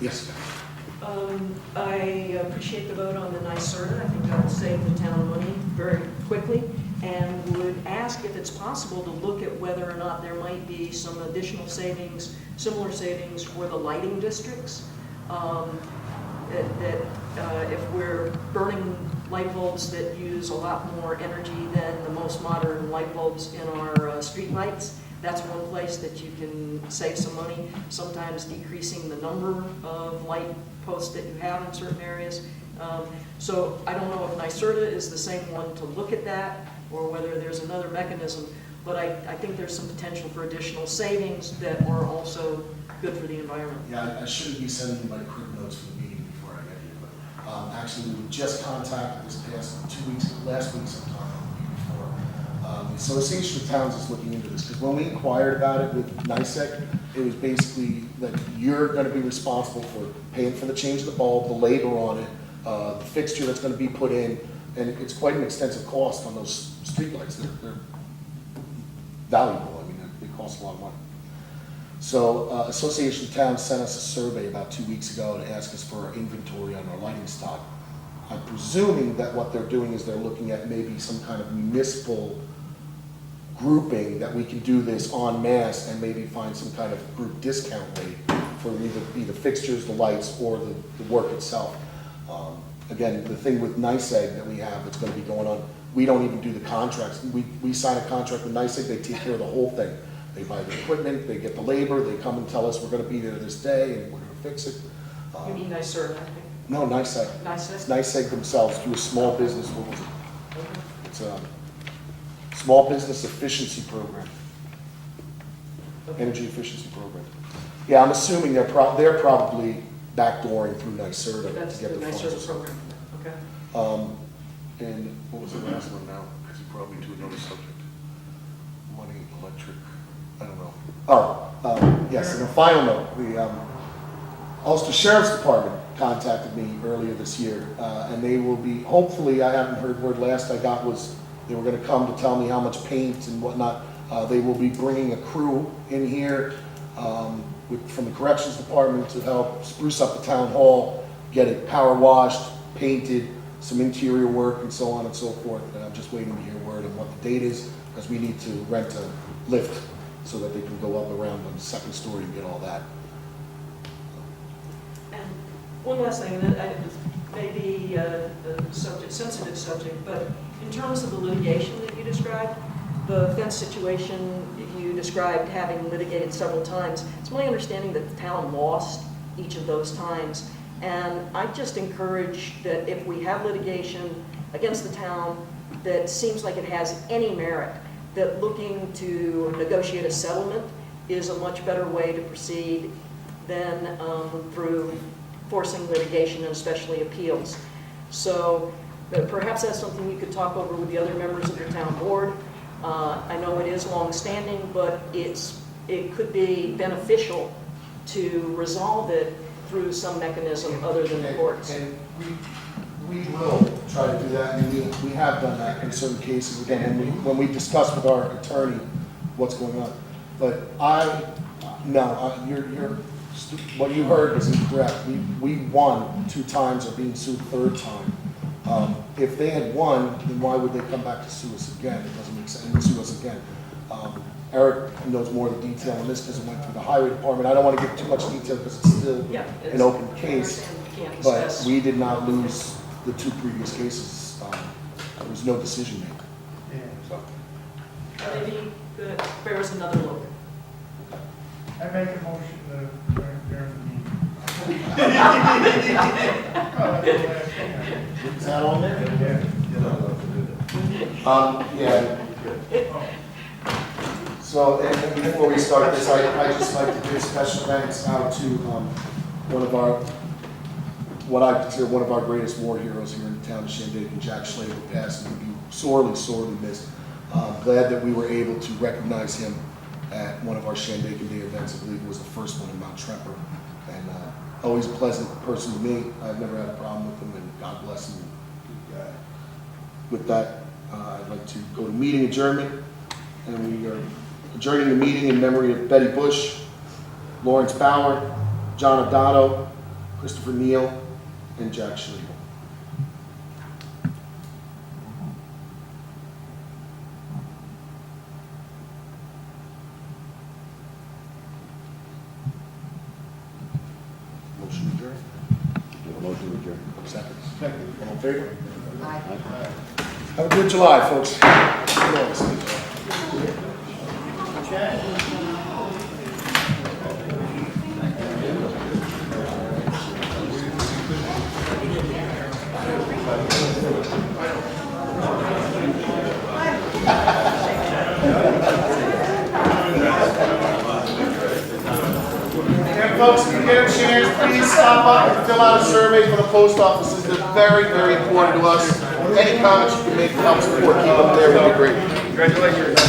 Yes. I appreciate the vote on the NYSERDA. I think that will save the town money very quickly, and would ask if it's possible to look at whether or not there might be some additional savings, similar savings for the lighting districts. If we're burning light bulbs that use a lot more energy than the most modern light bulbs in our street lights, that's one place that you can save some money, sometimes decreasing the number of light posts that you have in certain areas. So I don't know if NYSERDA is the same one to look at that, or whether there's another mechanism, but I think there's some potential for additional savings that are also good for the environment. Yeah, I shouldn't be sending you my quick notes for the meeting before I get here, but actually we just contacted this past 2 weeks, last week sometime, the week before. The Association of Towns is looking into this, because when we inquired about it with NYSEG, it was basically that you're going to be responsible for paying for the change of the bulb, the labor on it, the fixture that's going to be put in, and it's quite an extensive cost on those streetlights. They're valuable. I mean, they cost a lot of money. So Association of Towns sent us a survey about 2 weeks ago to ask us for our inventory on our lighting stock. I'm presuming that what they're doing is they're looking at maybe some kind of municipal grouping that we can do this en masse and maybe find some kind of group discount rate for either fixtures, the lights, or the work itself. Again, the thing with NYSEG that we have that's going to be going on, we don't even do the contracts. We sign a contract with NYSEG, they take care of the whole thing. They buy the equipment, they get the labor, they come and tell us we're going to be there this day and we're going to fix it. You mean NYSERDA, I think? No, NYSEG. NYSEG? NYSEG themselves do a small business, what was it? It's a small business efficiency program, energy efficiency program. Yeah, I'm assuming they're probably backdooring through NYSERDA That's to get the the funds. NYSERDA program, okay. And what was the last one now? Because you brought me to another subject. Money, electric, I don't know. Oh, yes, and a final note, the Ulster Sheriff's Department contacted me earlier this year, and they will be, hopefully, I haven't heard word, last I got was they were going to come to tell me how much paint and whatnot. They will be bringing a crew in here from the Corrections Department to help spruce up the town hall, get it power washed, painted, some interior work, and so on and so forth. And I'm just waiting to hear word on what the date is, because we need to rent a lift so that they can go up around on the second story and get all that. And one last thing, and it may be a sensitive subject, but in terms of the litigation that you described, the fence situation you described having litigated several times, it's my understanding that the town lost each of those times. And I just encourage that if we have litigation against the town that seems like it has any merit, that looking to negotiate a settlement is a much better way to proceed than through forcing litigation and especially appeals. So perhaps that's something you could talk over with the other members of the town board. I know it is long-standing, but it could be beneficial to resolve it through some mechanism other than the courts. And we will try to do that, and we have done that in certain cases, again, when we discuss with our attorney what's going on. But what you heard was incorrect. We won 2 times, are being sued 3rd time. If they had won, then why would they come back to sue us again? It doesn't make sense, and sue us again. Eric knows more of the detail on this because it went through the highway department. I don't want to give too much detail because it's still an open case. But we did not lose the 2 previous cases. There was no decision made. So. Maybe that bears another look. I make a motion to adjourn the meeting. Is that on there? Yeah. So, and before we start this, I just like to give special thanks out to what I consider one of our greatest war heroes here in the town of Shandaken, Jack Schlager, who passed and will be sorely, sorely missed. Glad that we were able to recognize him at one of our Shandaken Day events. I believe it was the first one in Mount Tremper. And always a pleasant person to me. I've never had a problem with him, and God bless him. With that, I'd like to go to meeting adjournment. And we are adjourning the meeting in memory of Betty Bush, Lawrence Bauer, John Adotto, Christopher Neal, and Jack Schlegel. Motion adjourned. Motion to adjourn. Seconds. All in favor? Aye. Have a good July, folks. Good luck. And folks, if you get a chance, please stop up and fill out a survey for the post office. This is very, very important to us. Any comments you can make to help support, keep them there, would be great. Congratulations.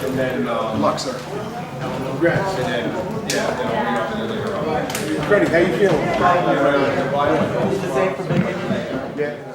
And then, good luck, sir. Congrats. And then, yeah, Freddie, how you feeling? the same for me. Yeah.